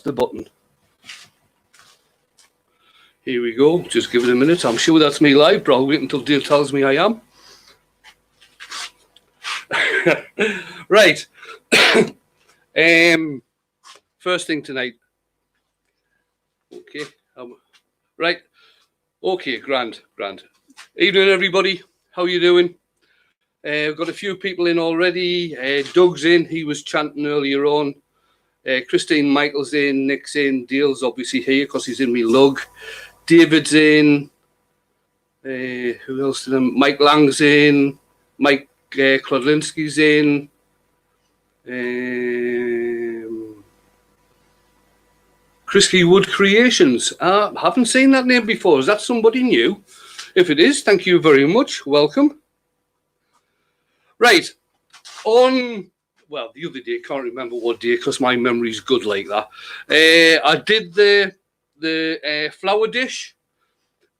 the button. Here we go. Just give it a minute. I'm sure that's me live, but I'll wait until Dave tells me I am. Right. First thing tonight. Okay. Right. Okay, grand. Evening, everybody. How you doing? We've got a few people in already. Doug's in. He was chanting earlier on. Christine Michael's in. Nick's in. Dale's obviously here because he's in me lug. David's in. Who else did Mike Lang's in. Mike Klodlinski's in. Chrisky Wood Creations. I haven't seen that name before. Is that somebody new? If it is, thank you very much. Welcome. Right. The other day, can't remember what day because my memory's good like that. I did the flower dish,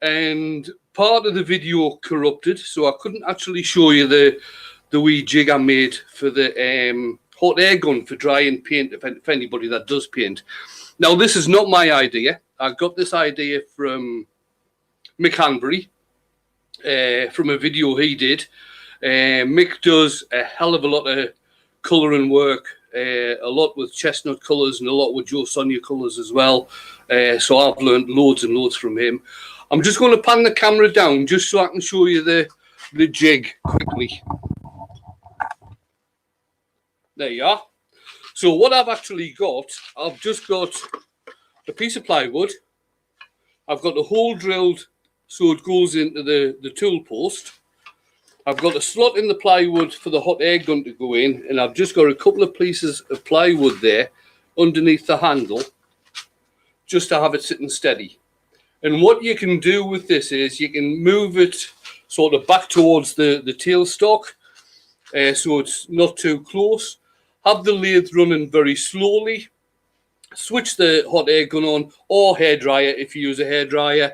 and part of the video corrupted, so I couldn't actually show you the wee jig I made for the hot air gun for drying paint, if anybody that does paint. Now, this is not my idea. I got this idea from Mick Hanbury, from a video he did. Mick does a hell of a lot of colouring work, a lot with chestnut colours and a lot with Joe Sonia colours as well. So I've learned loads and loads from him. I'm just going to pan the camera down just so I can show you the jig quickly. There you are. So what I've actually got, I've just got a piece of plywood. I've got the hole drilled so it goes into the tool post. I've got a slot in the plywood for the hot air gun to go in, and I've just got a couple of pieces of plywood there underneath the handle just to have it sitting steady. And what you can do with this is you can move it sort of back towards the tailstock so it's not too close. Have the lathe running very slowly. Switch the hot air gun on or hairdryer if you use a hairdryer,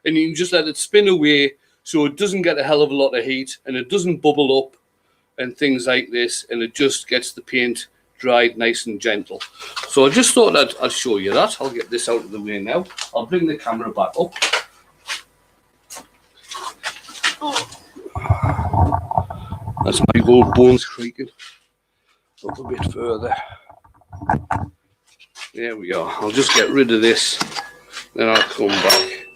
and you can just let it spin away so it doesn't get a hell of a lot of heat and it doesn't bubble up and things like this, and it just gets the paint dried nice and gentle. So I just thought I'd show you that. I'll get this out of the way now. I'll bring the camera back up. That's my old bones creaking. Up a bit further. There we go. I'll just get rid of this, then I'll come back.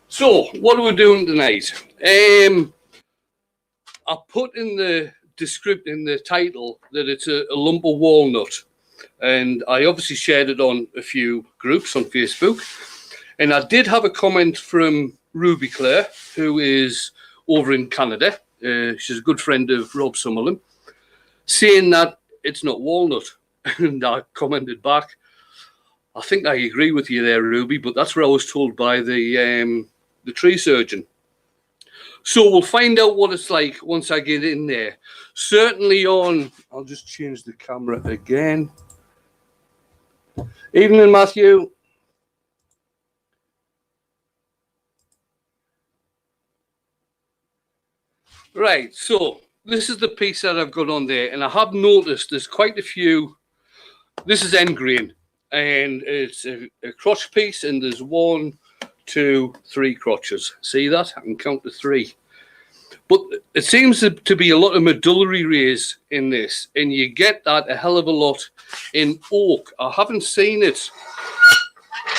So, what are we doing tonight? I put in the title that it's a lump of walnut, and I obviously shared it on a few groups on Facebook, and I did have a comment from Ruby Claire, who is over in Canada. She's a good friend of Rob Summerlin, saying that it's not walnut. And I commented back, I think I agree with you there, Ruby, but that's what I was told by the tree surgeon. So we'll find out what it's like once I get in there. Certainly I'll just change the camera again. Evening, Matthew. Right, so this is the piece that I've got on there, and I have noticed there's quite a few. This is end grain, and it's a crotch piece, and there's 1, 2, 3 crotches. See that? I can count to 3. But it seems to be a lot of medullary rays in this, and you get that a hell of a lot in oak. I haven't seen it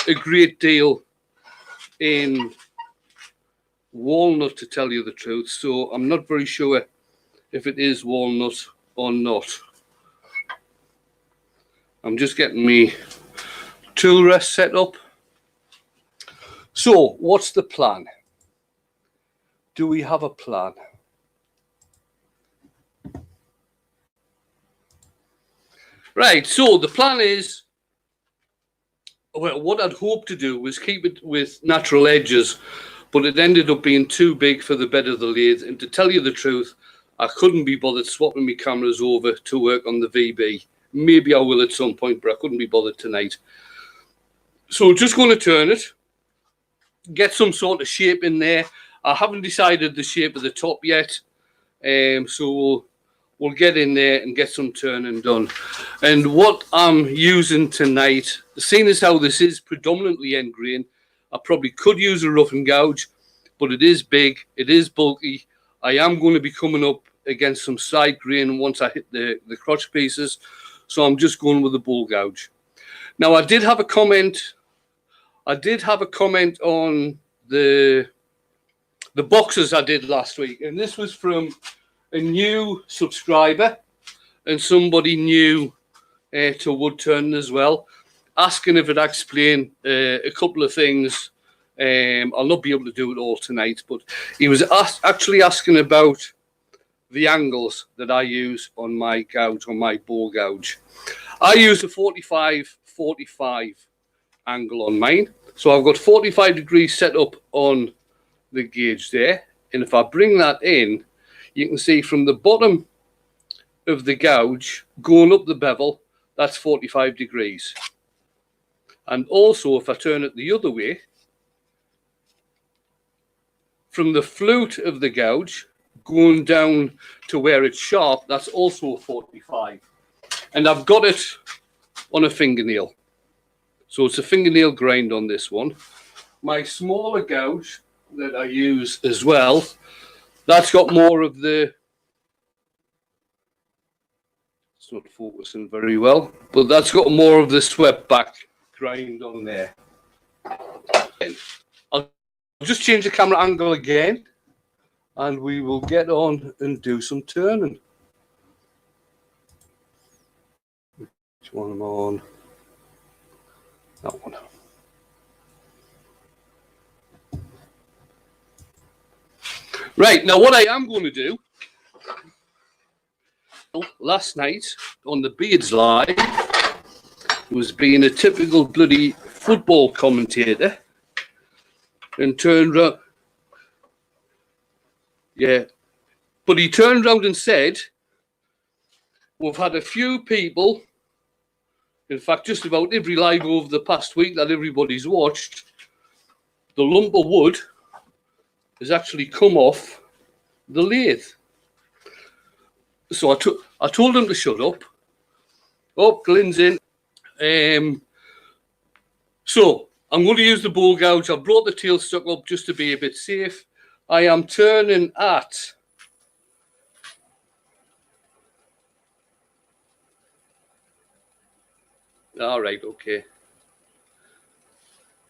a great deal in walnut, to tell you the truth, so I'm not very sure if it is walnut or not. I'm just getting me tool rest set up. So what's the plan? Do we have a plan? Right, so the plan is, well, what I'd hoped to do was keep it with natural edges, but it ended up being too big for the bed of the lathe. And to tell you the truth, I couldn't be bothered swapping my cameras over to work on the VB. Maybe I will at some point, but I couldn't be bothered tonight. So just going to turn it, get some sort of shape in there. I haven't decided the shape of the top yet, so we'll get in there and get some turning done. And what I'm using tonight, seeing as how this is predominantly end grain, I probably could use a rough and gouge, but it is big, it is bulky. I am going to be coming up against some side grain once I hit the crotch pieces, so I'm just going with the bull gouge. Now, I did have a comment on the boxes I did last week, and this was from a new subscriber and somebody new to wood turning as well, asking if I'd explain a couple of things. I'll not be able to do it all tonight, but he was actually asking about the angles that I use on my gouge, on my bow gouge. I use a 45-45 angle on mine. So I've got 45 degrees set up on the gauge there. And if I bring that in, you can see from the bottom of the gouge going up the bevel, that's 45 degrees. And also if I turn it the other way, from the flute of the gouge going down to where it's sharp, that's also 45. And I've got it on a fingernail. So it's a fingernail grind on this one. My smaller gouge that I use as well, that's got more of the, it's not focusing very well, but that's got more of the swept back grind on there. I'll just change the camera angle again and we will get on and do some turning. Which one am I on? That one. Right, now what I am going to do, last night on the Beards Live, was being a typical bloody football commentator and turned around. Yeah, but he turned around and said, we've had a few people, in fact, just about every live over the past week that everybody's watched, the lump of wood has actually come off the lathe. So I told him to shut up. Oh, Glenn's in. So I'm going to use the bowl gouge. I've brought the tailstock up just to be a bit safe. I am turning at all right, okay.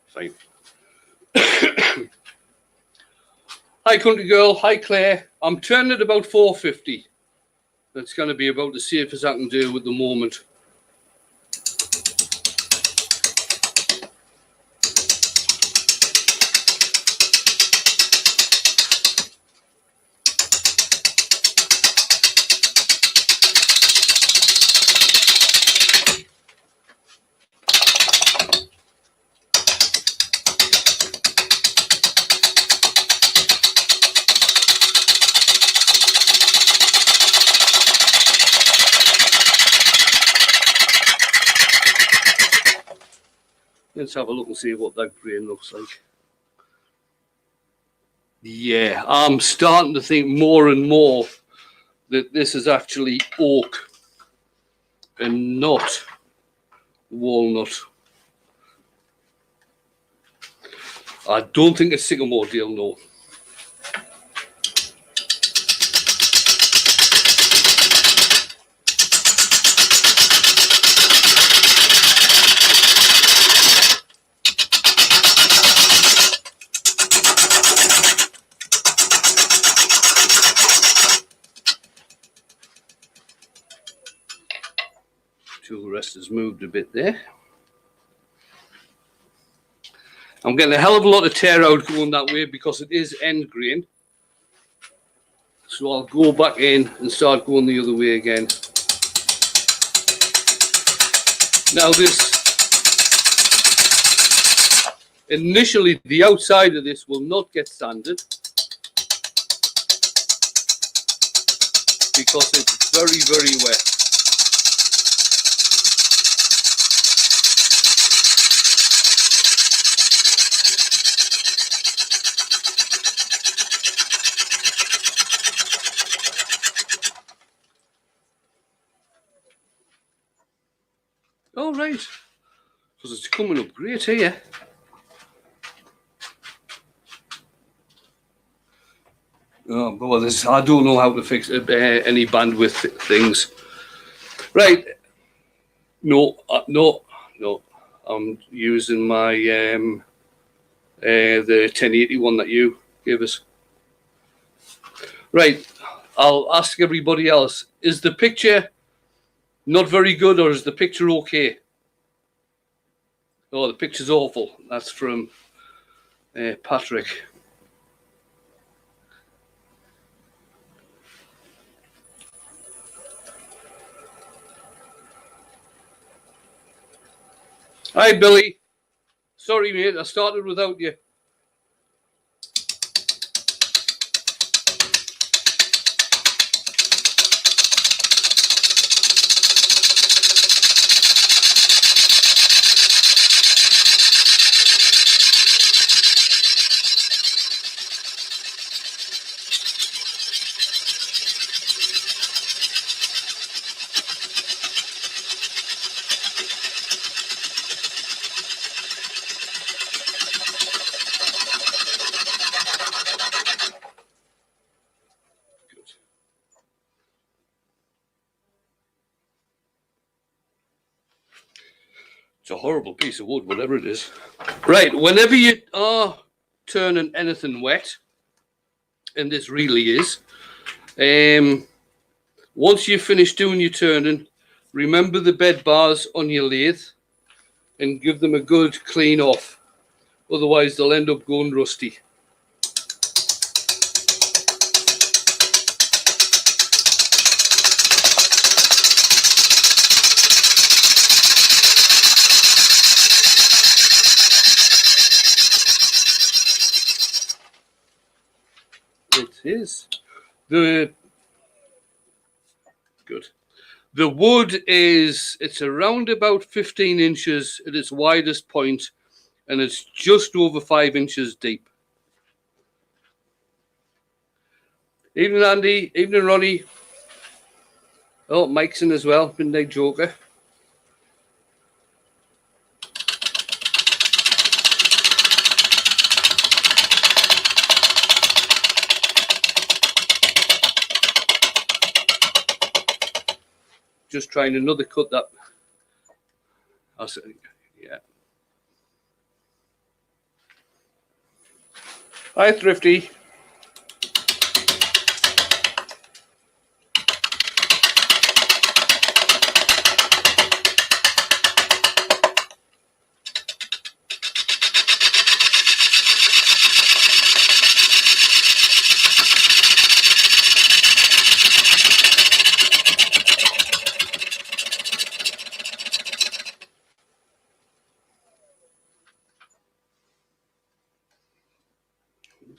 Fine. Hi, country girl. Hi, Claire. I'm turning at about 450. That's going to be about the safest I can do at the moment. Let's have a look and see what that grain looks like. Yeah, I'm starting to think more and more that this is actually oak and not walnut. I don't think it's sycamore deal, no. The rest has moved a bit there. I'm getting a hell of a lot of tear out going that way because it is end grain. So I'll go back in and start going the other way again. Now this, initially the outside of this will not get sanded because it's very, very wet. All right. Because it's coming up great here. Oh, well, I don't know how to fix any bandwidth things. Right. No. I'm using my the 1080 one that you gave us. Right. I'll ask everybody else. Is the picture not very good, or is the picture okay? Oh, the picture's awful. That's from Patrick. Hi, Billy. Sorry, mate. I started without you. It's a horrible piece of wood, whatever it is. Right, whenever you are turning anything wet, and this really is, once you've finished doing your turning, remember the bed bars on your lathe and give them a good clean off. Otherwise, they'll end up going rusty. Is the good. The wood it's around about 15 inches at its widest point, and it's just over 5 inches deep. Evening, Andy. Evening, Ronnie. Oh, Mike's in as well. Midnight Joker. Just trying another cut that. Yeah. Hi, Thrifty.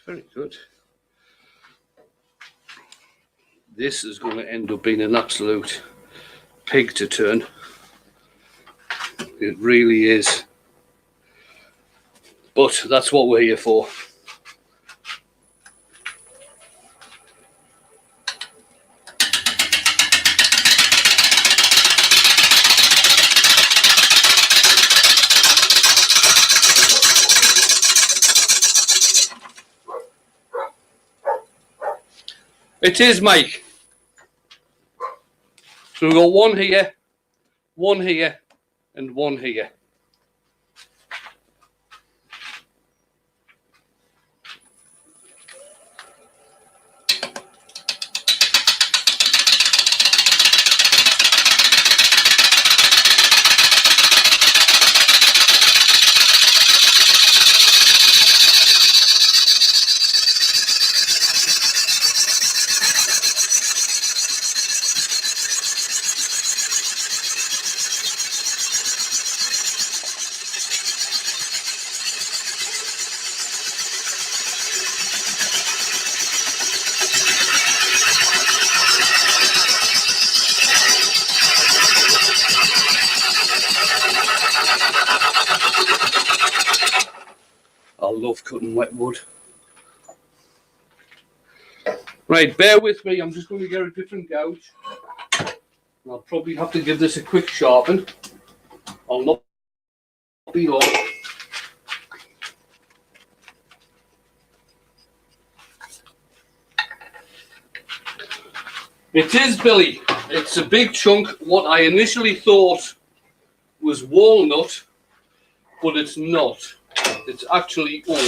Very good. This is going to end up being an absolute pig to turn. It really is. But that's what we're here for. It is, Mike. So we've got one here, and one here. I love cutting wet wood. Right, bear with me. I'm just going to get a different gouge. I'll probably have to give this a quick sharpen. I'll not be long. It is, Billy. It's a big chunk. What I initially thought was walnut, but it's not. It's actually oak.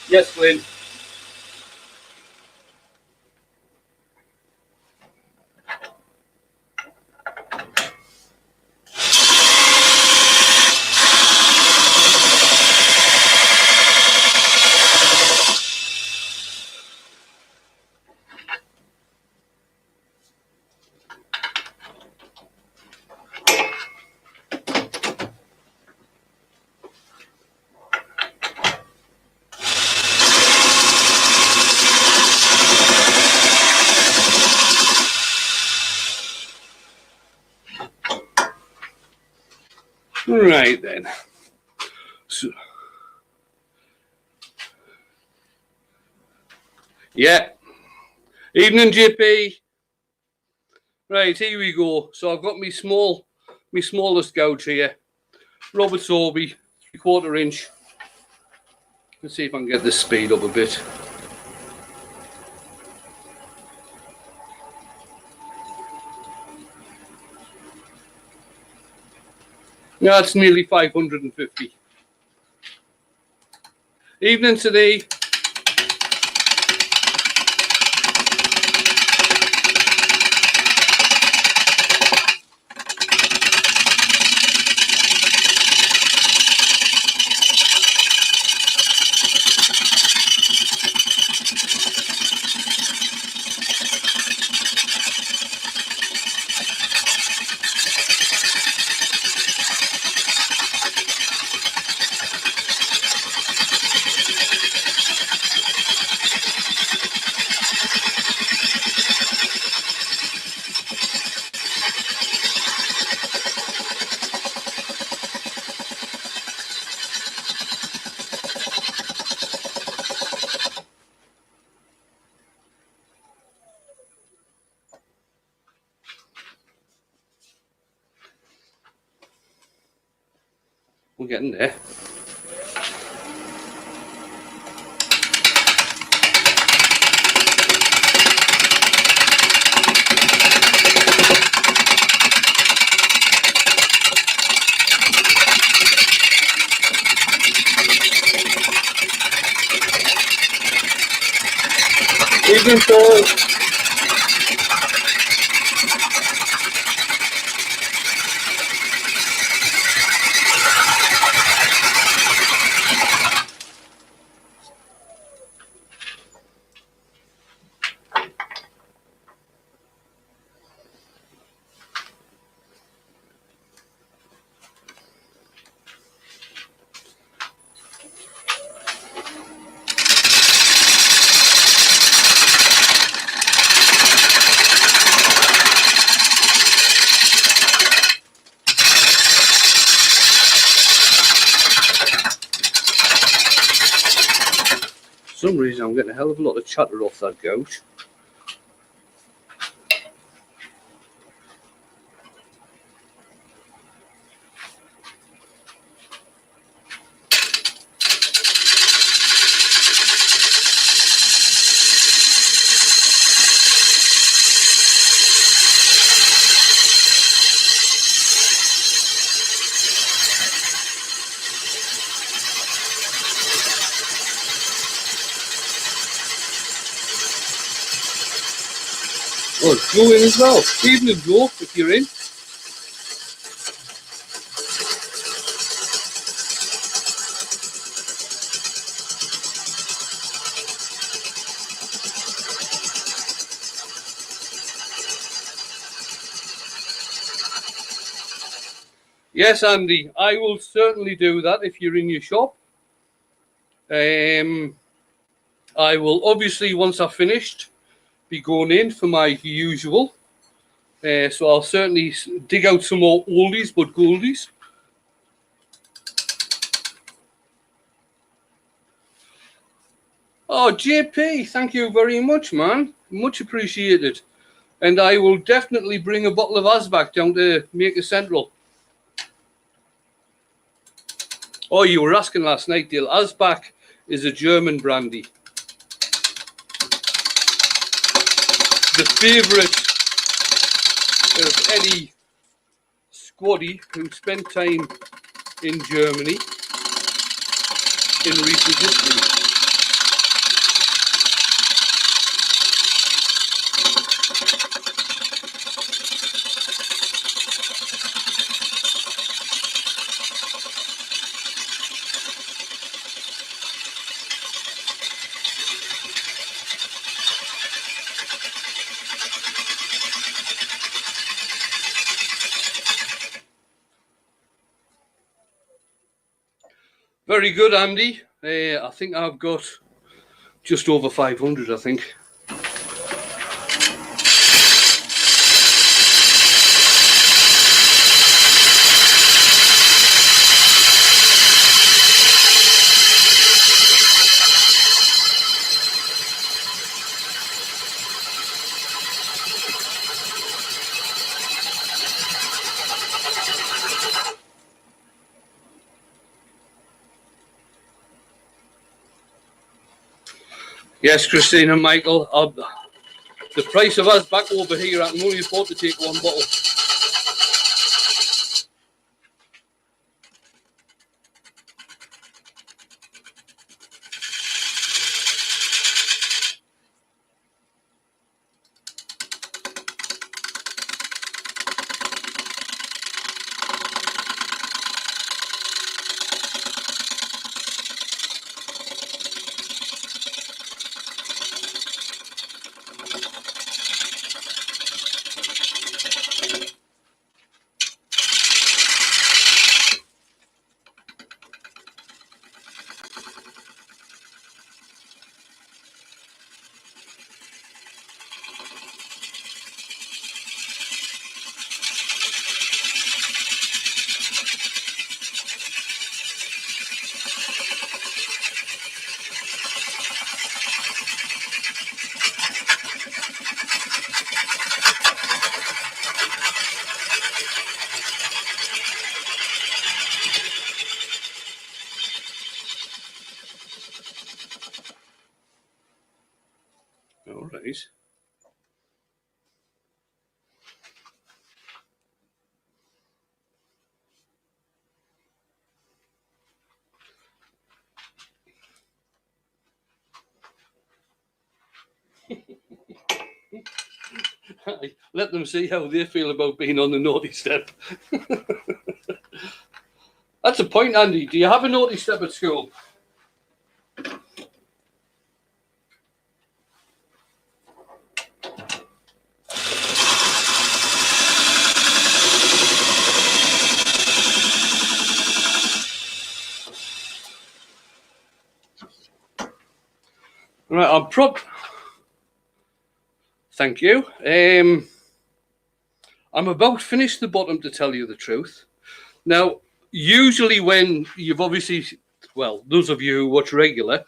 Yes, Glenn. Right then. So, yeah. Evening, JP. Right, here we go. So I've got my smallest gouge here. Robert Sorby, 3/4 inch. Let's see if I can get this speed up a bit. Yeah, it's nearly 550. Evening today. We're getting there. Evening, Paul. For some reason I'm getting a hell of a lot of chatter off that gouge. Oh, it's Joe in as well. Evening, Joe, if you're in. Yes, Andy, I will certainly do that if you're in your shop. I will obviously, once I've finished, be going in for my usual. So I'll certainly dig out some more oldies but goldies. Oh, JP, thank you very much, man. Much appreciated. And I will definitely bring a bottle of Asbach down to Maker Central. Oh, you were asking last night, Dale. Asbach is a German brandy. The favourite of any squaddy who spent time in Germany in recent history. Very good, Andy. I think I've got just over 500, I think. Yes, Christine and Michael. The price of us back over here, I can only afford to take one bottle. All right. Let them see how they feel about being on the naughty step. That's a point, Andy. Do you have a naughty step at school? Right, Thank you. I'm about finished the bottom, to tell you the truth. Now, usually when you've obviously, well, those of you who watch regular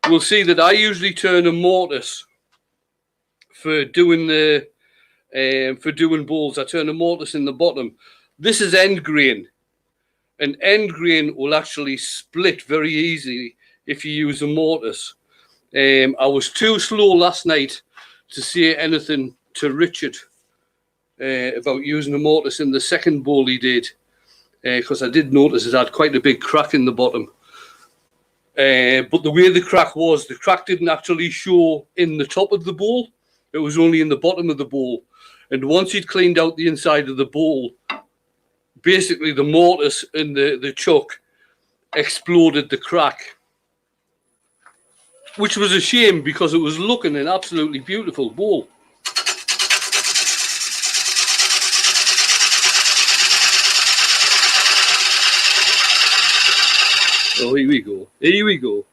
will see that I usually turn a mortise for doing balls. I turn a mortise in the bottom. This is end grain, and end grain will actually split very easily if you use a mortise. I was too slow last night to say anything to Richard about using a mortise in the second bowl he did, because I did notice it had quite a big crack in the bottom. But the way the crack didn't actually show in the top of the bowl. It was only in the bottom of the bowl. And once he'd cleaned out the inside of the bowl, basically the mortise and the chuck exploded the crack, which was a shame because it was looking an absolutely beautiful bowl. Oh, here we go. Here we go.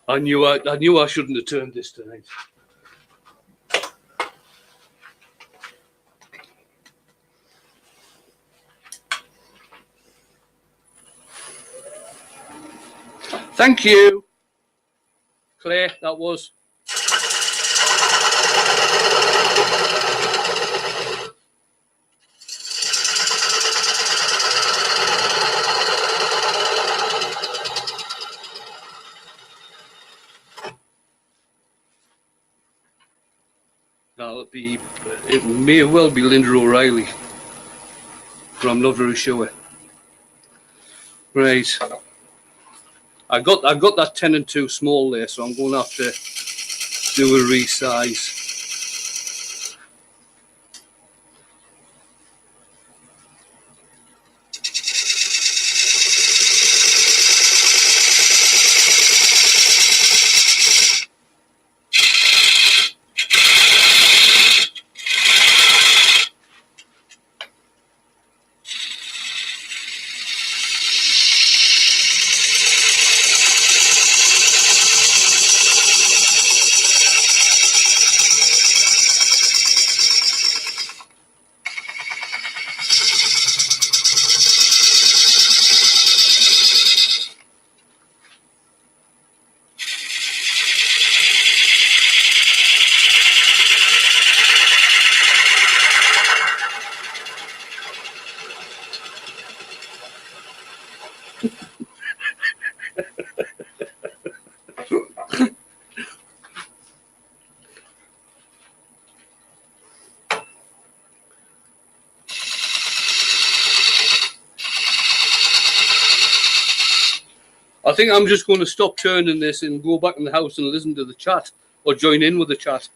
I knew I shouldn't have turned this tonight. Thank you, Claire. That was. That'll be. It may well be Linda O'Reilly, but I'm not very sure. Right. I got that 10 and 2 small there, so I'm going to have to do a resize. I think I'm just going to stop turning this and go back in the house and listen to the chat or join in with the chat.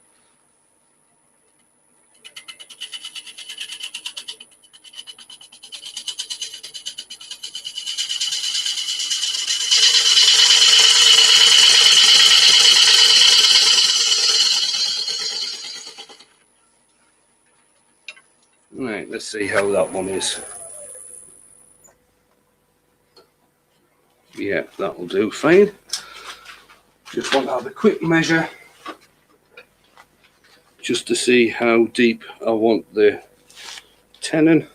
Right, let's see how that one is. Yeah, that'll do fine. Just want to have a quick measure just to see how deep I want the tenon.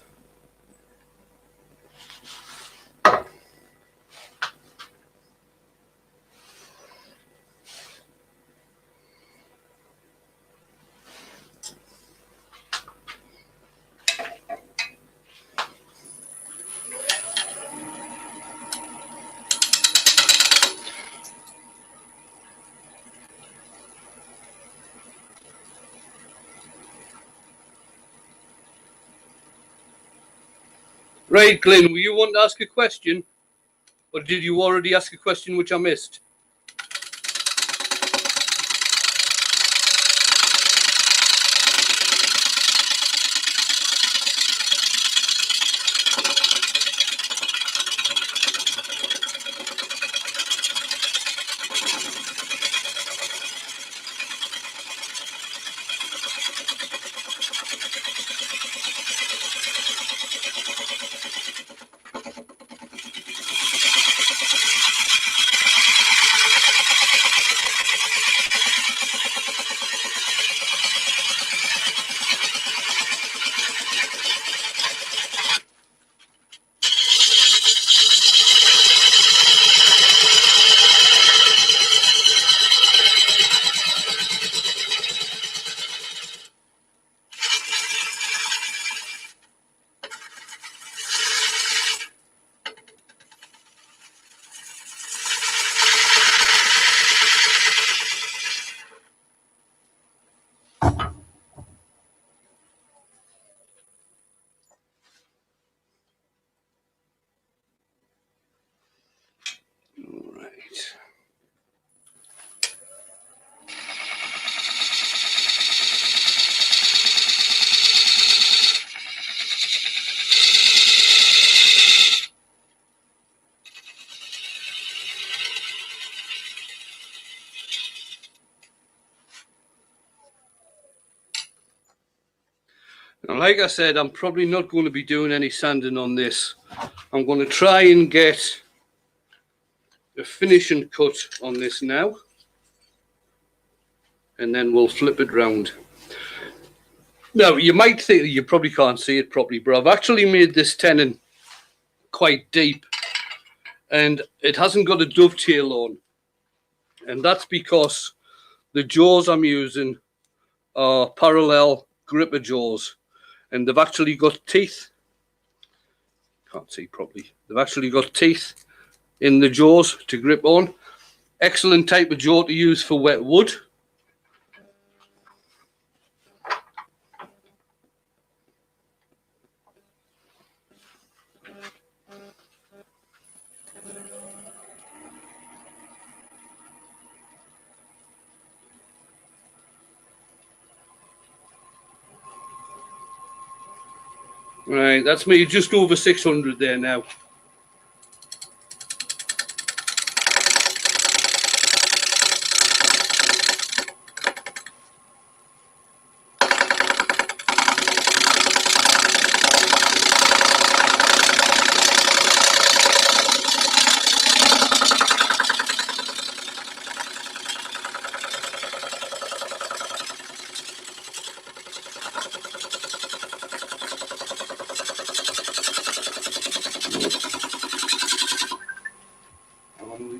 Right, Glenn, were you wanting to ask a question? Or did you already ask a question which I missed? And like I said, I'm probably not going to be doing any sanding on this. I'm going to try and get a finishing cut on this now, and then we'll flip it round. Now, you might think that you probably can't see it properly, but I've actually made this tenon quite deep, and it hasn't got a dovetail on. And that's because the jaws I'm using are parallel gripper jaws, and they've actually got teeth. Can't see properly. They've actually got teeth in the jaws to grip on. Excellent type of jaw to use for wet wood. Right, that's me just over 600 there now.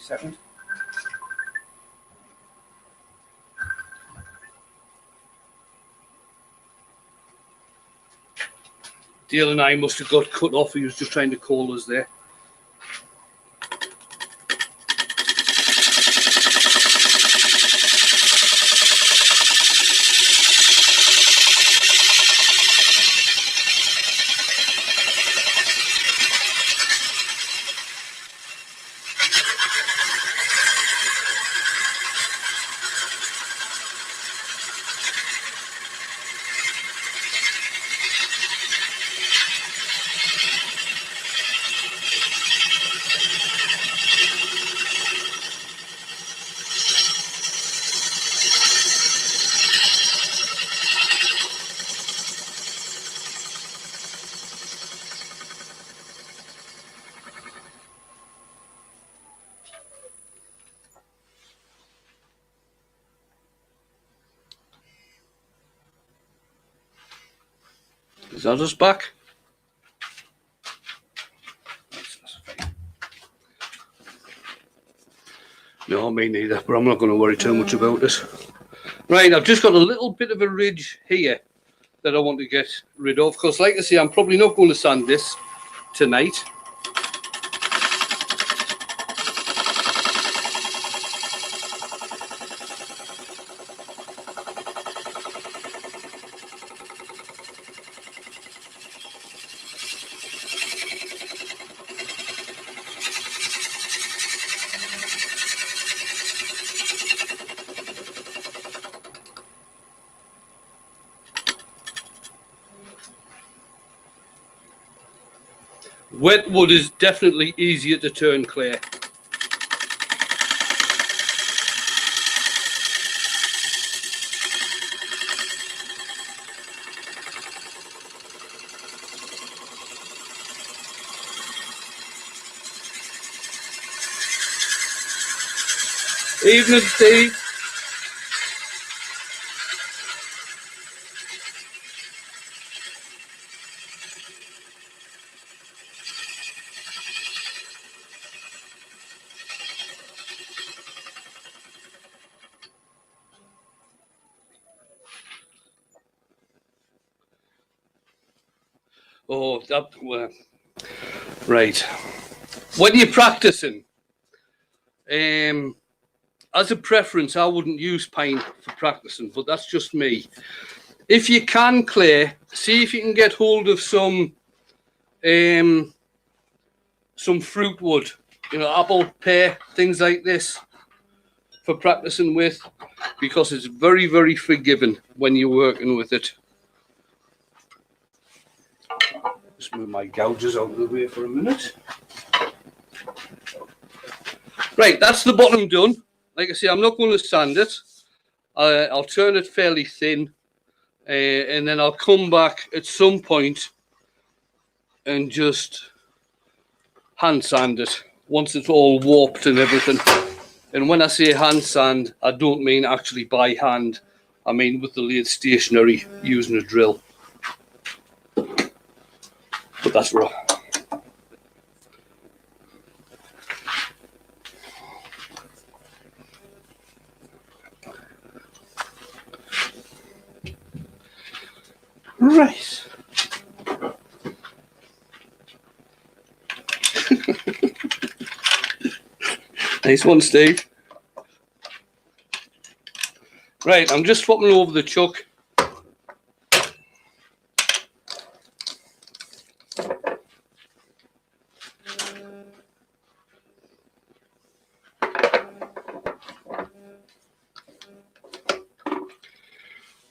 Second. Dale and I must have got cut off. He was just trying to call us there. Is that us back? No, me neither, but I'm not going to worry too much about this. Right, I've just got a little bit of a ridge here that I want to get rid of, because like I say, I'm probably not going to sand this tonight. Wet wood is definitely easier to turn clear. Evening, Steve. Oh, that right. When you're practicing, as a preference, I wouldn't use pine for practicing, but that's just me. If you can clear, see if you can get hold of some fruit wood, you know, apple, pear, things like this for practicing with, because it's very, very forgiving when you're working with it. Just move my gouges out of the way for a minute. Right, that's the bottom done. Like I say, I'm not going to sand it. I'll turn it fairly thin, and then I'll come back at some point and just hand sand it once it's all warped and everything. And when I say hand sand, I don't mean actually by hand. I mean with the lathe stationary using a drill. But that's raw. Right. Nice one, Steve. Right, I'm just swapping over the chuck.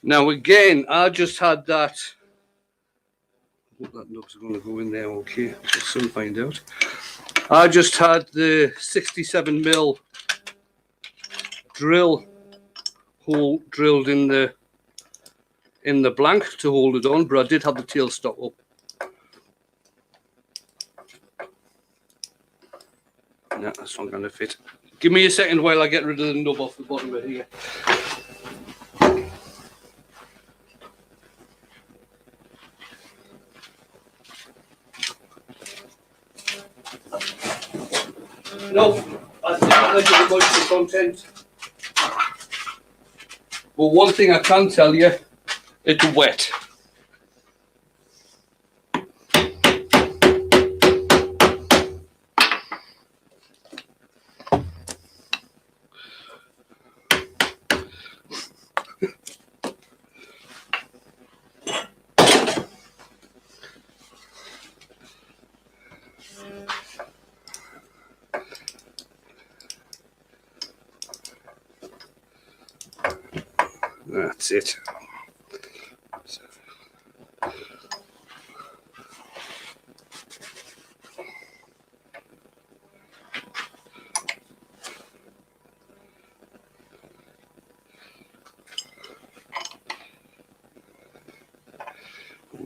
Now again, I just had that. I hope that nug's going to go in there okay. We'll soon find out. I just had the 67mm drill hole drilled in the blank to hold it on, but I did have the tailstock up. No, that's not going to fit. Give me a second while I get rid of the nub off the bottom of here. No, I didn't measure the moisture content. But one thing I can tell you, it's wet. That's it.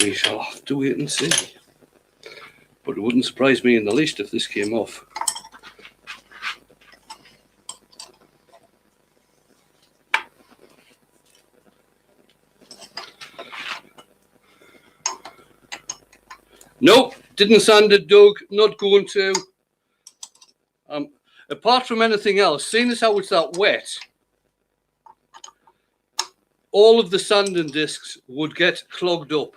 We shall have to wait and see. But it wouldn't surprise me in the least if this came off. Nope, didn't sand it, Doug. Not going to. Apart from anything else, seeing as how it's that wet, all of the sanding discs would get clogged up.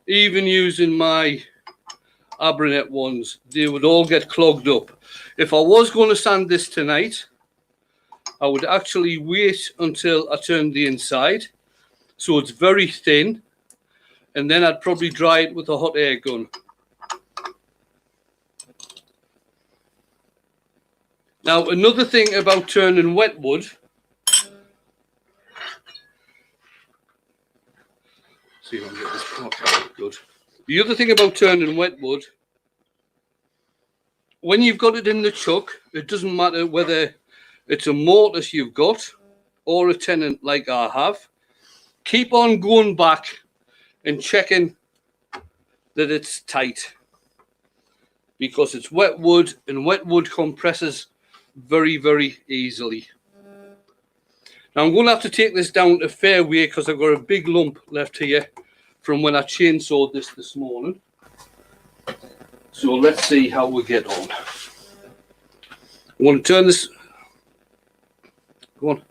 Even using my Abranet ones, they would all get clogged up. If I was going to sand this tonight, I would actually wait until I turned the inside, so it's very thin, and then I'd probably dry it with a hot air gun. Now, another thing about turning wet wood, see if I can get this part out good. The other thing about turning wet wood, when you've got it in the chuck, it doesn't matter whether it's a mortise you've got or a tenant like I have. Keep on going back and checking that it's tight, because it's wet wood and wet wood compresses very, very easily. Now I'm going to have to take this down to fairway because I've got a big lump left here from when I chainsawed this morning. So let's see how we get on. I want to turn this. Go on.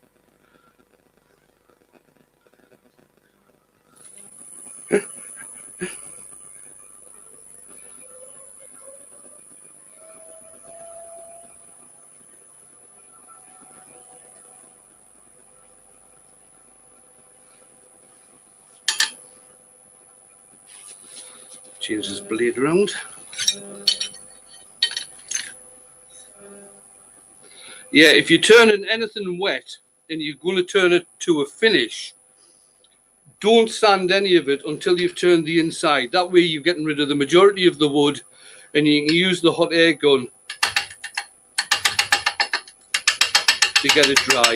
Change this blade around. Yeah, if you're turning anything wet and you're going to turn it to a finish, don't sand any of it until you've turned the inside. That way you're getting rid of the majority of the wood and you can use the hot air gun to get it dry.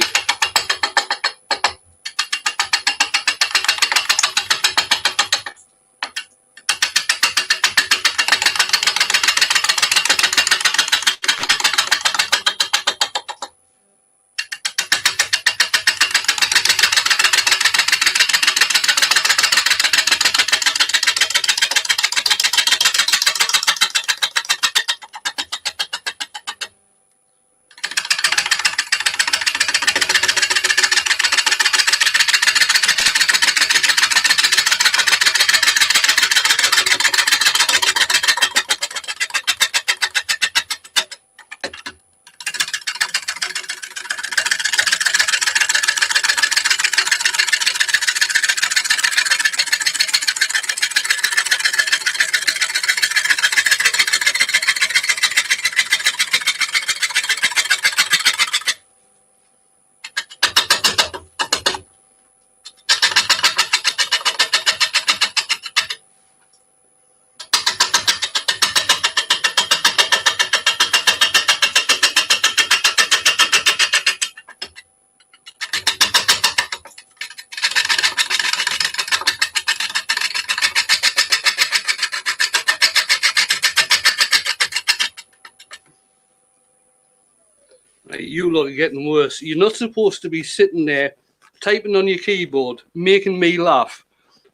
Right, you lot are getting worse. You're not supposed to be sitting there typing on your keyboard, making me laugh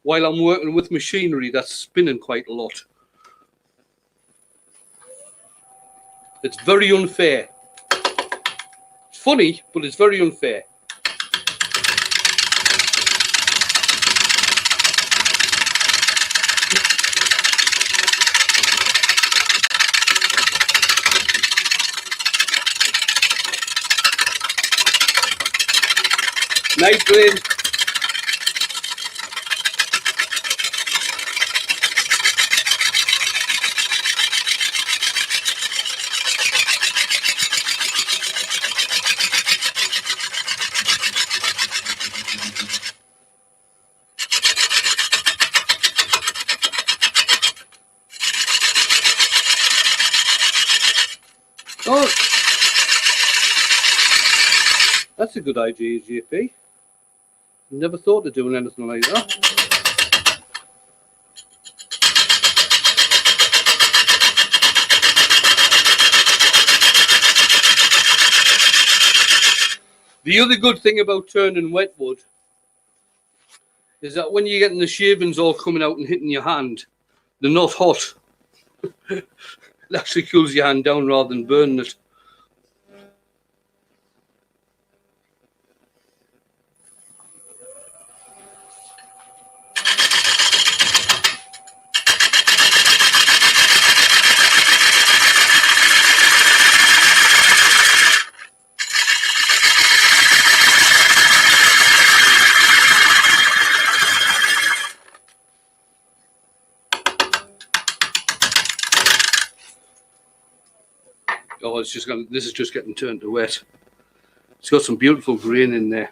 while I'm working with machinery that's spinning quite a lot. It's very unfair. It's funny, but it's very unfair. Night Glenn. Oh, that's a good idea, JP. Never thought of doing anything like that. The other good thing about turning wet wood is that when you're getting the shavings all coming out and hitting your hand, they're not hot. It actually cools your hand down rather than burning it. Oh, it's just going. This is just getting turned to wet. It's got some beautiful grain in there.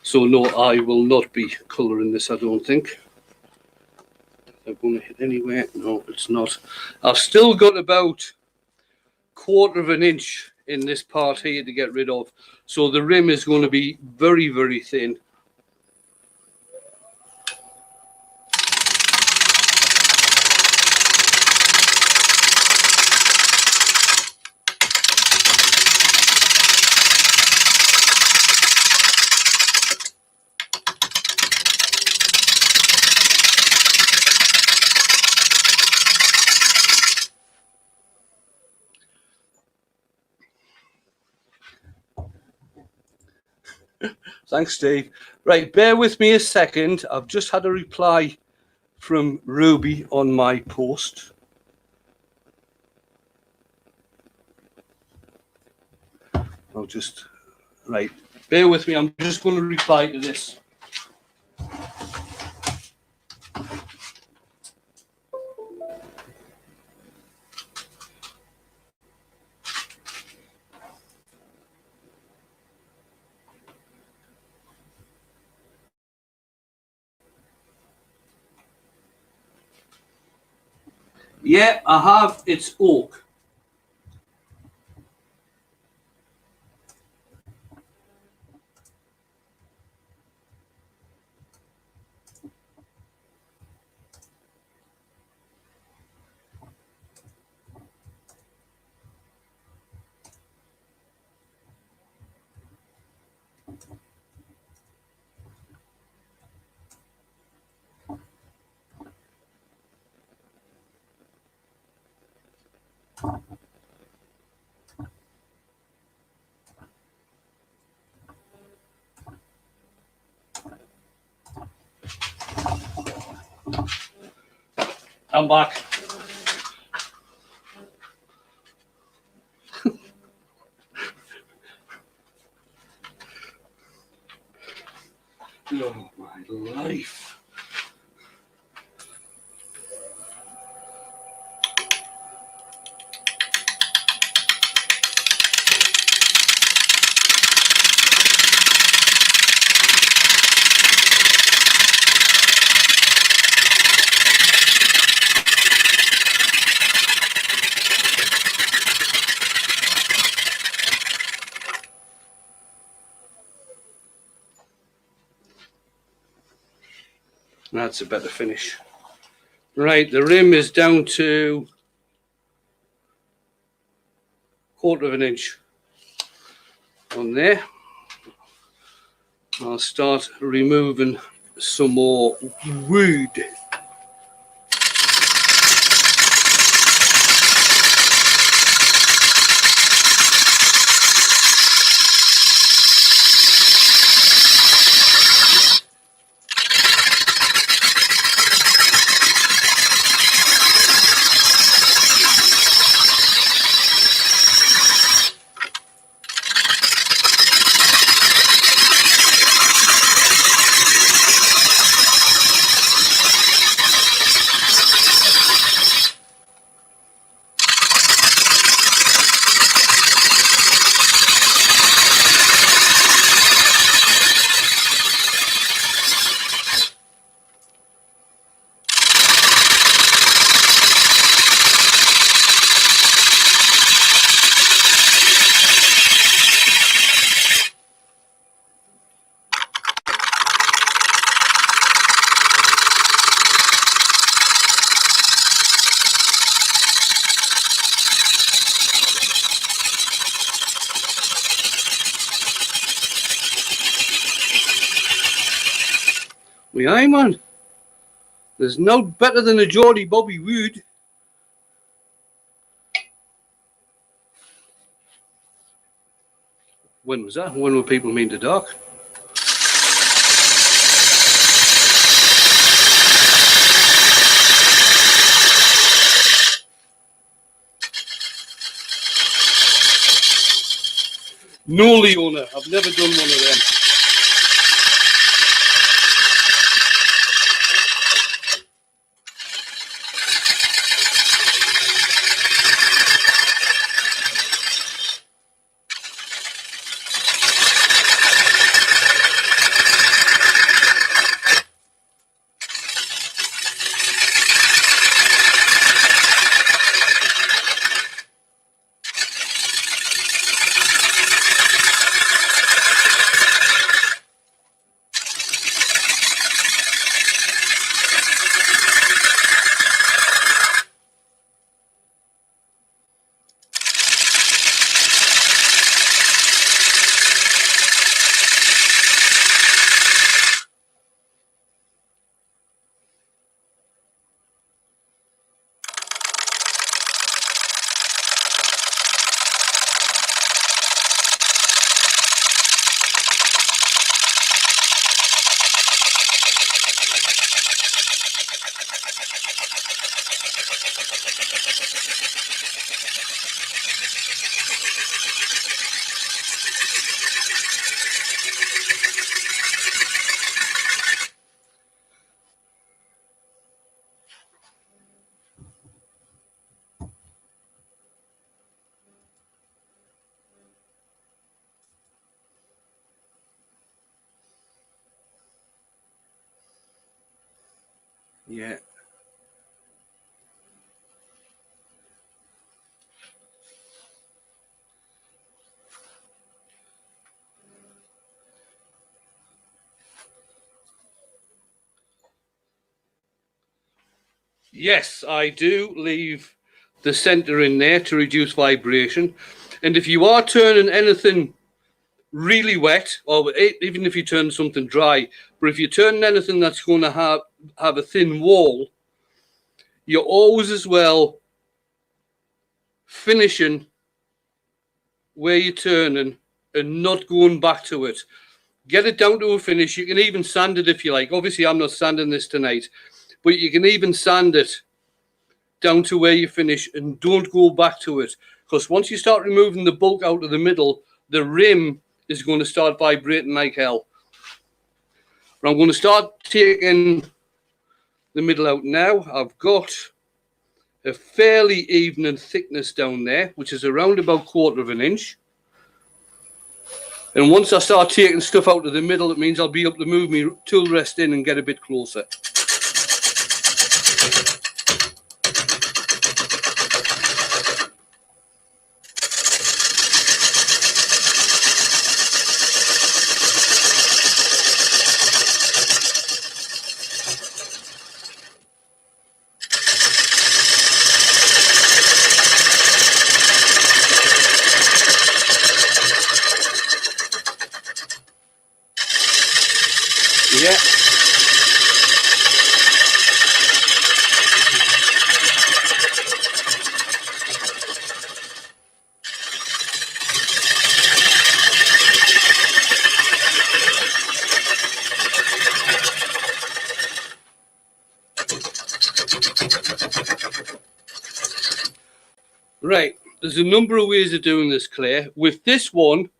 So no, I will not be colouring this, I don't think. Is that going to hit anywhere? No, it's not. I've still got about 1/4 of an inch in this part here to get rid of. So the rim is going to be very, very thin. Thanks, Steve. Right, bear with me a second. I've just had a reply from Ruby on my post. I'll just, right, bear with me. I'm just going to reply to this. Yeah, I have. It's oak. I'm back. Oh, my life. That's a better finish. Right, the rim is down to 1/4 of an inch. on there. I'll start removing some more wood. Aye, man. There's no better than a Geordie Bobby wood. When was that? When were people mean to dark? No, Leona, I've never done one of them. Yeah. Yes, I do leave the center in there to reduce vibration. And if you are turning anything really wet, or even if you turn something dry, but if you're turning anything that's going to have a thin wall, you're always as well finishing where you're turning and not going back to it. Get it down to a finish. You can even sand it if you like. Obviously, I'm not sanding this tonight, but you can even sand it down to where you finish and don't go back to it. Because once you start removing the bulk out of the middle, the rim is going to start vibrating like hell. But I'm going to start taking the middle out now. I've got a fairly even thickness down there, which is around about 1/4 of an inch. And once I start taking stuff out of the middle, it means I'll be able to move my tool rest in and get a bit closer. Yeah. Right, there's a number of ways of doing this, Claire. With this one,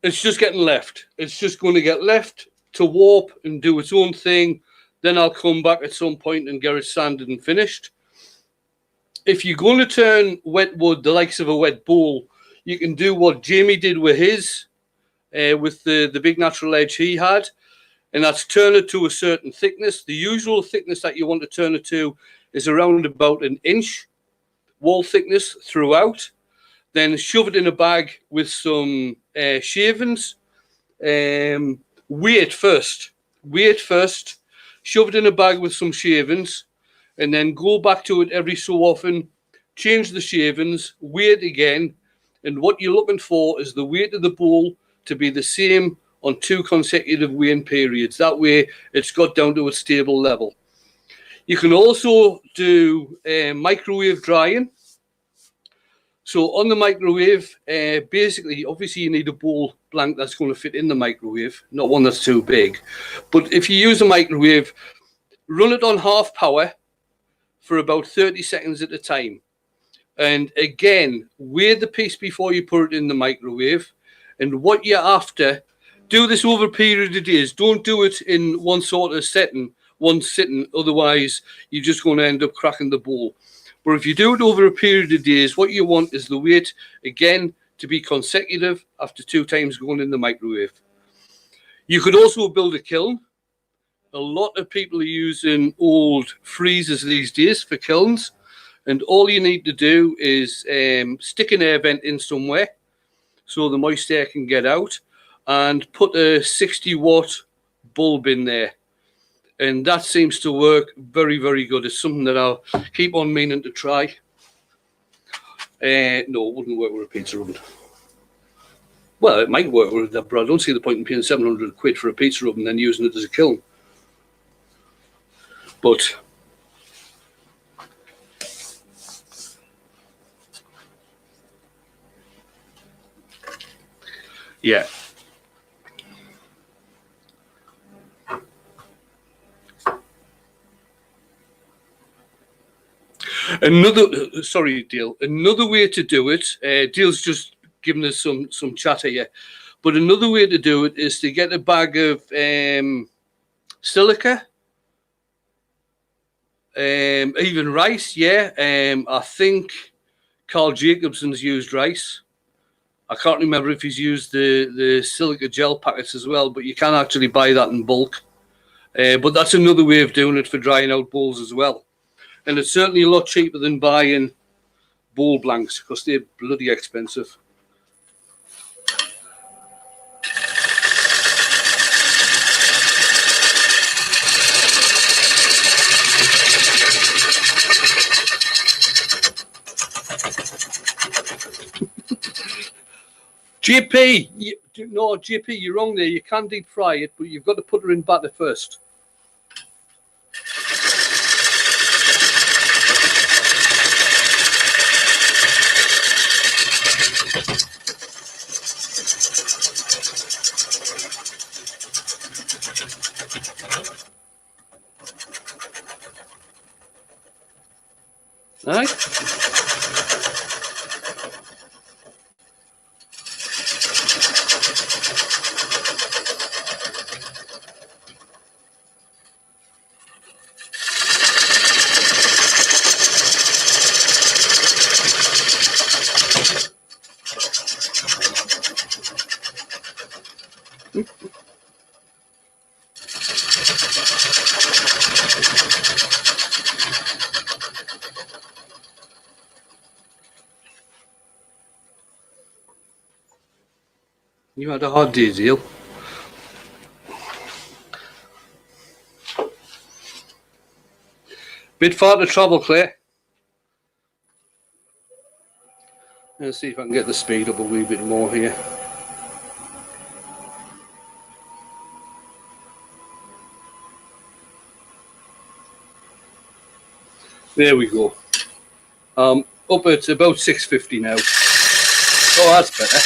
it's just getting left. It's just going to get left to warp and do its own thing. Then I'll come back at some point and get it sanded and finished. If you're going to turn wet wood the likes of a wet bowl, you can do what Jamie did with his, with the big natural edge he had, and that's turn it to a certain thickness. The usual thickness that you want to turn it to is around about an inch wall thickness throughout. Then shove it in a bag with some shavings. Weight first. Shove it in a bag with some shavings, and then go back to it every so often. Change the shavings, weight again, and what you're looking for is the weight of the bowl to be the same on 2 consecutive weighing periods. That way, it's got down to a stable level. You can also do microwave drying. So on the microwave, basically, obviously you need a bowl blank that's going to fit in the microwave, not one that's too big. But if you use a microwave, run it on half power for about 30 seconds at a time. And again, weigh the piece before you put it in the microwave. And what you're after, do this over a period of days. Don't do it in one sort of setting, one sitting. Otherwise, you're just going to end up cracking the bowl. But if you do it over a period of days, what you want is the weight, again, to be consecutive after 2 times going in the microwave. You could also build a kiln. A lot of people are using old freezers these days for kilns. And all you need to do is stick an air vent in somewhere so the moist air can get out, and put a 60-watt bulb in there. And that seems to work very, very good. It's something that I'll keep on meaning to try. No, it wouldn't work with a pizza oven. Well, it might work with that, but I don't see the point in paying 700 quid for a pizza oven and then using it as a kiln. But yeah. Another way to do it, Dale's just giving us some chatter here, but another way to do it is to get a bag of silica, even rice, I think Carl Jacobson's used rice. I can't remember if he's used the silica gel packets as well, but you can actually buy that in bulk. But that's another way of doing it for drying out bowls as well. And it's certainly a lot cheaper than buying bowl blanks because they're bloody expensive. JP, you're wrong there. You can deep fry it, but you've got to put her in batter first. All right. You had a hard day, Dale. Bit far to travel, Claire. Let's see if I can get the speed up a wee bit more here. There we go. Up at about 650 now. Oh, that's better.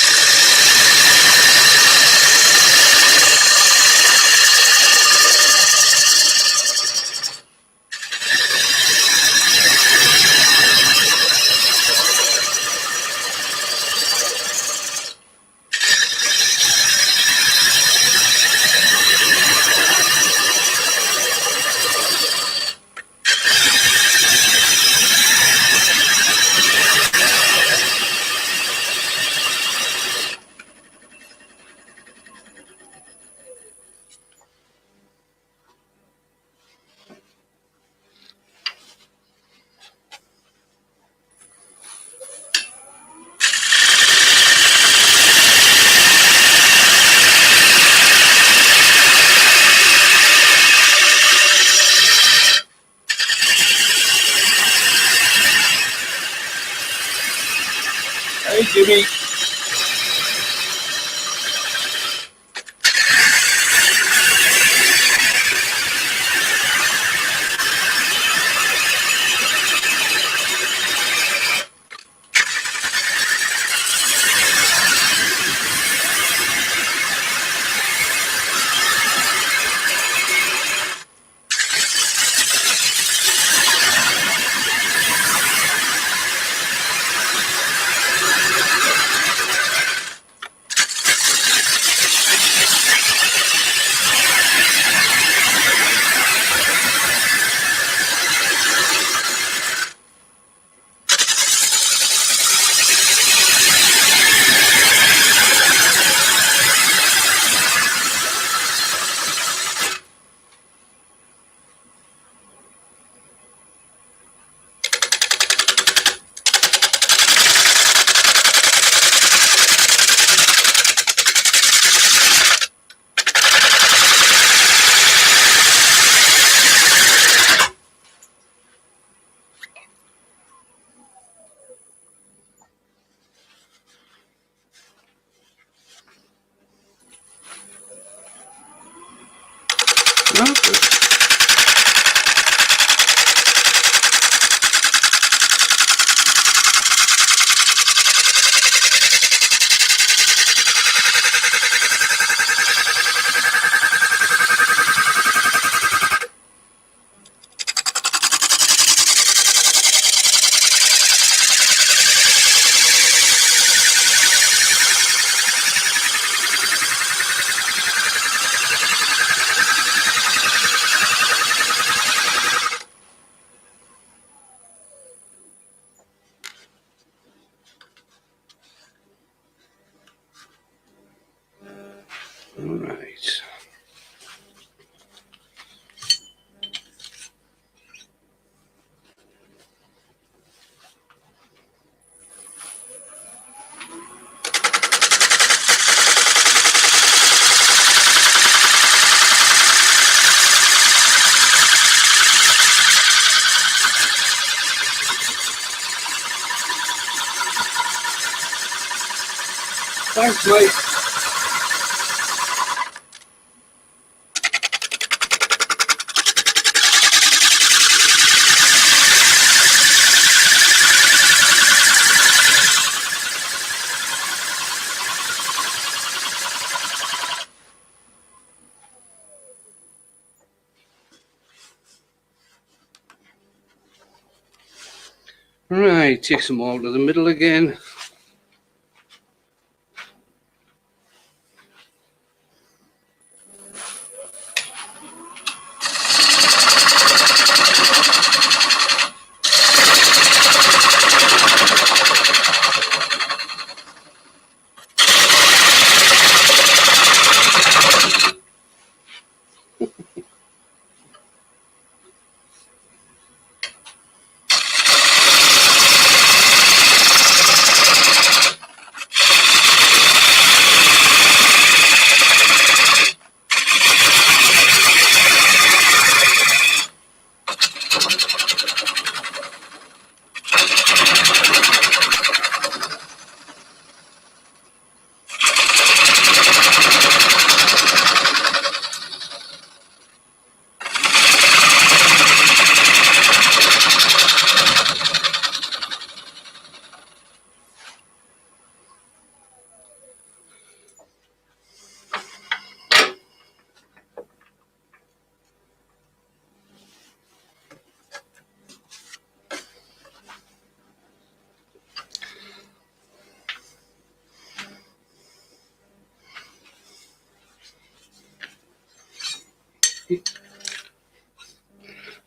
Hey, Jimmy. All right. Thanks, mate. Right, take some more to the middle again.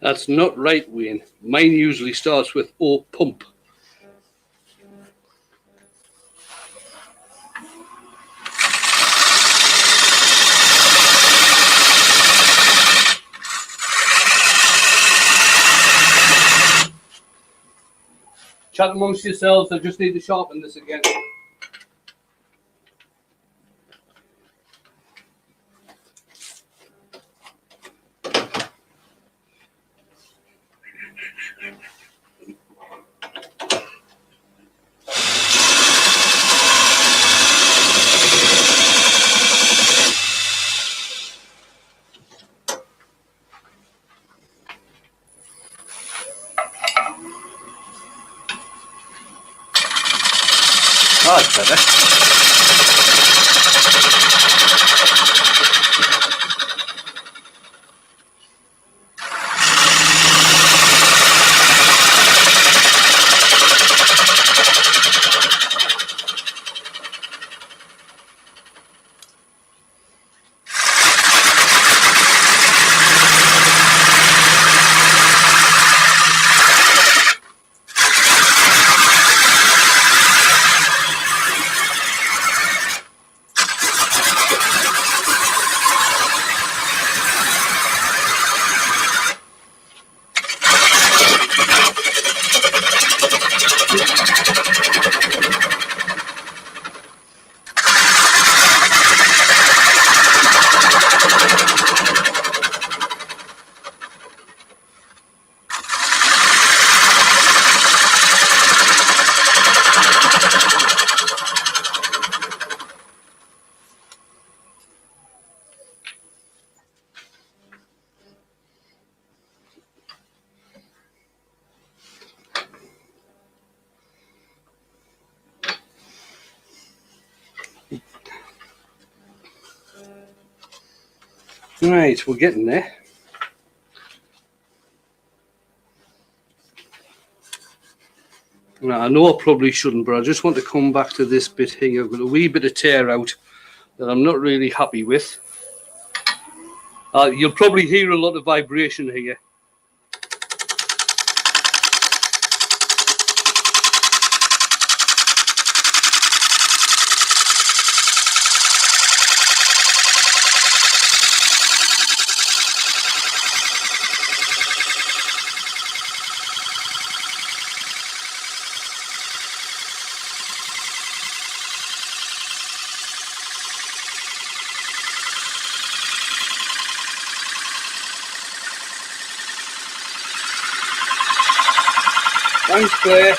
That's not right, Wayne. Mine usually starts with O pump. Chat amongst yourselves, I just need to sharpen this again. Oh, that's better. Right, we're getting there. Now, I know I probably shouldn't, but I just want to come back to this bit here. I've got a wee bit of tear out that I'm not really happy with. You'll probably hear a lot of vibration here. Thanks, Claire.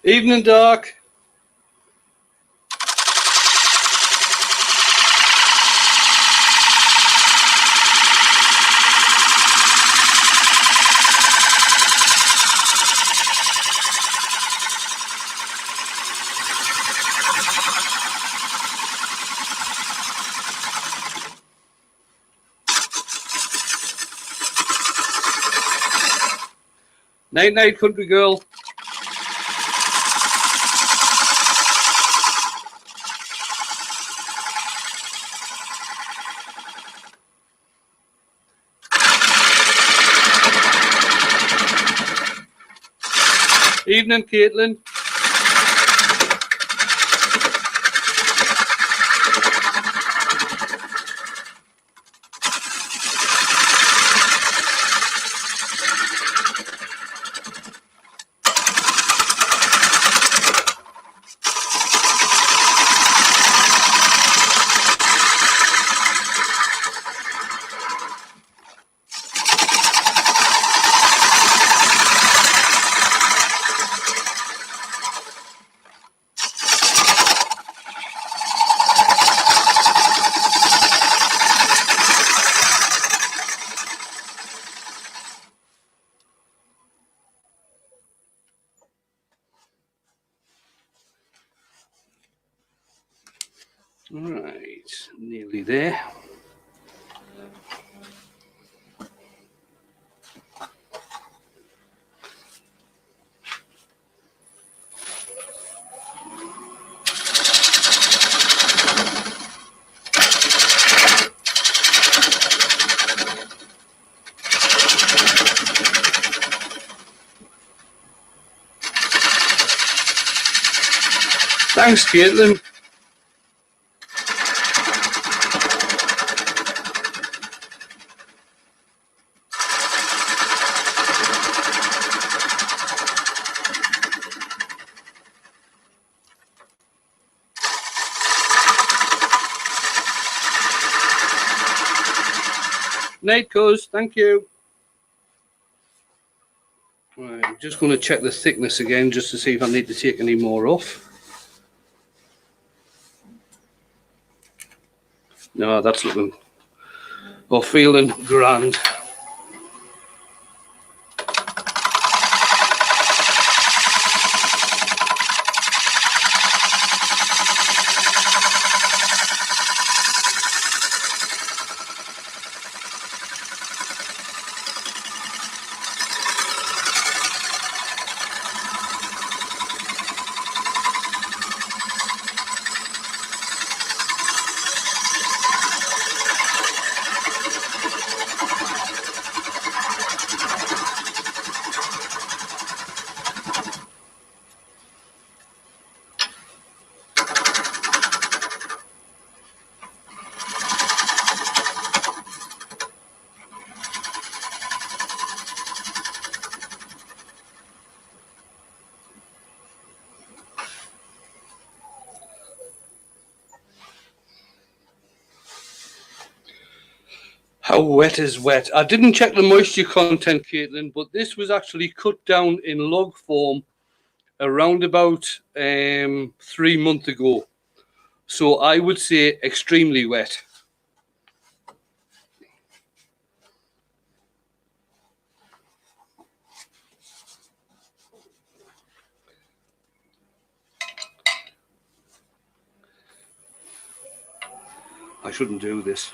Evening, Doc. Night, night, country girl. Evening, Caitlin. Right, nearly there. Thanks, Caitlin. Night, cuz. Thank you. Right, I'm just going to check the thickness again just to see if I need to take any more off. No, that's looking or feeling grand. How wet is wet? I didn't check the moisture content, Caitlin, but this was actually cut down in log form around about 3 months ago. So I would say extremely wet. I shouldn't do this.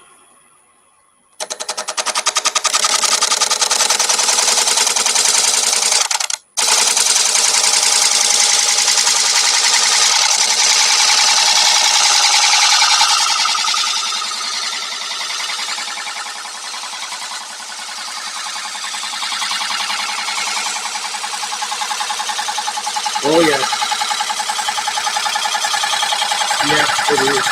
Oh, yeah. Yeah, it is.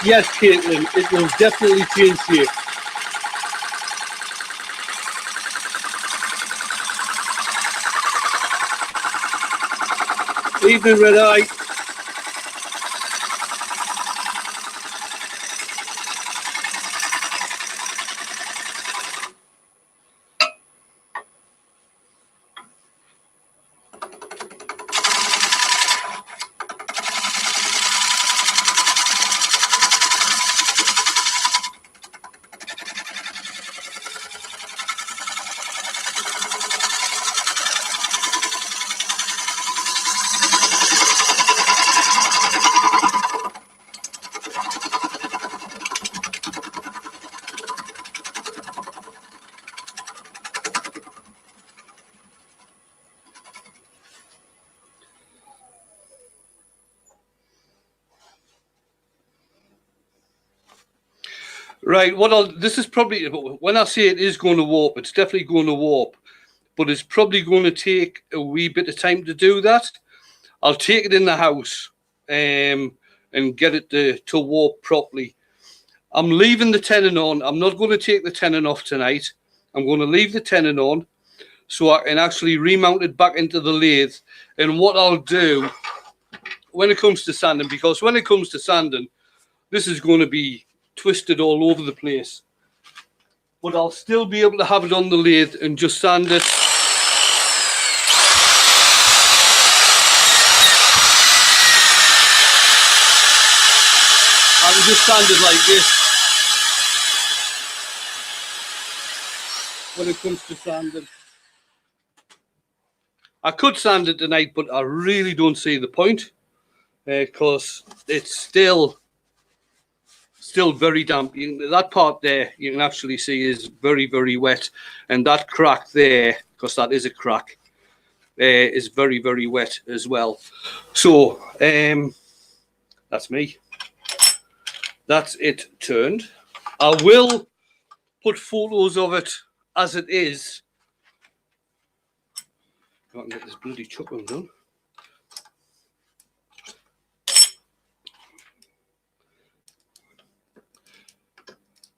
Yes, Caitlin, it will definitely change shape. Evening, Red Eye. Right, this is probably, when I say it is going to warp, it's definitely going to warp, but it's probably going to take a wee bit of time to do that. I'll take it in the house and get it to warp properly. I'm leaving the tenon on. I'm not going to take the tenon off tonight. I'm going to leave the tenon on so I can actually remount it back into the lathe. And what I'll do when it comes to sanding, because when it comes to sanding, this is going to be twisted all over the place. but I'll still be able to have it on the lathe and just sand it. I can just sand it like this when it comes to sanding. I could sand it tonight, but I really don't see the point because it's still very damp. That part there you can actually see is very, very wet, and that crack there, because that is a crack, is very, very wet as well. So that's me. That's it turned. I will put photos of it as it is. Can't get this bloody chuckle done.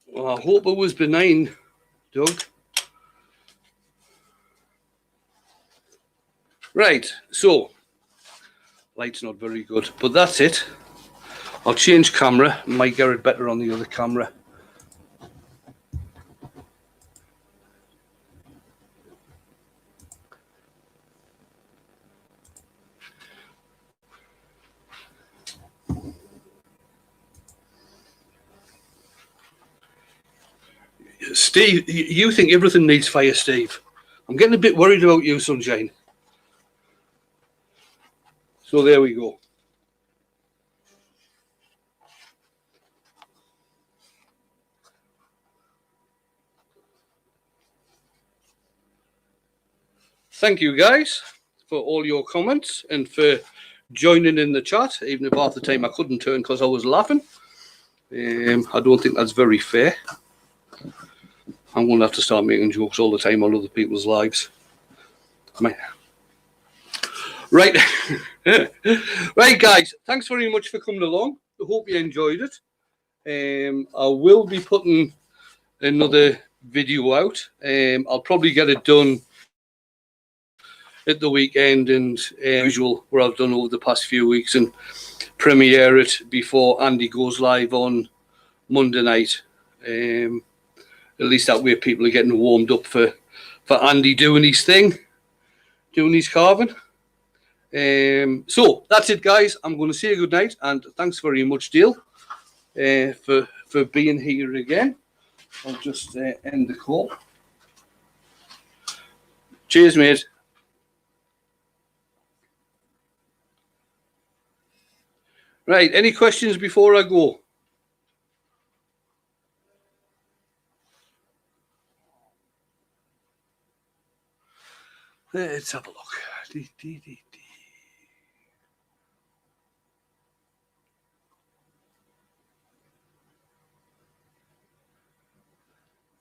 Well, I hope it was benign, Doug. Right, so light's not very good, but that's it. I'll change camera. Might get it better on the other camera. Steve, you think everything needs fire, Steve. I'm getting a bit worried about you, Sunshine. So there we go. Thank you guys for all your comments and for joining in the chat, even if half the time I couldn't turn because I was laughing. I don't think that's very fair. I'm going to have to start making jokes all the time on other people's lives. Right. Right, guys. Thanks very much for coming along. I hope you enjoyed it. I will be putting another video out. I'll probably get it done at the weekend and usual where I've done over the past few weeks and premiere it before Andy goes live on Monday night. At least that way people are getting warmed up for Andy doing his thing, doing his carving. So that's it, guys. I'm going to say good night and thanks very much, Dale, for being here again. I'll just end the call. Cheers, mate. Right, any questions before I go? Let's have a look.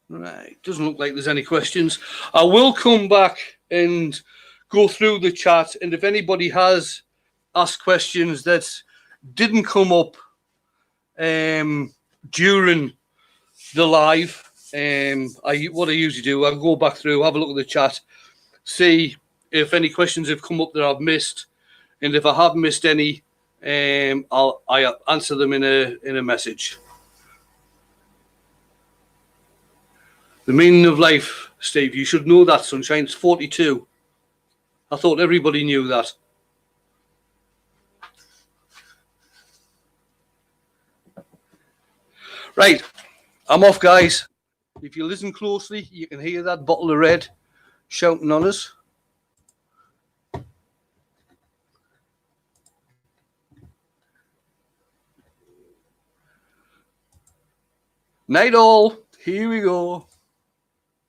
Right, doesn't look like there's any questions. I will come back and go through the chat, and if anybody has asked questions that didn't come up during the live, what I usually do, I'll go back through, have a look at the chat, see if any questions have come up that I've missed, and if I have missed any, I answer them in a message. The meaning of life, Steve, you should know that, Sunshine. It's 42. I thought everybody knew that. Right, I'm off, guys. If you listen closely, you can hear that bottle of red shouting on us. Night all. Here we go.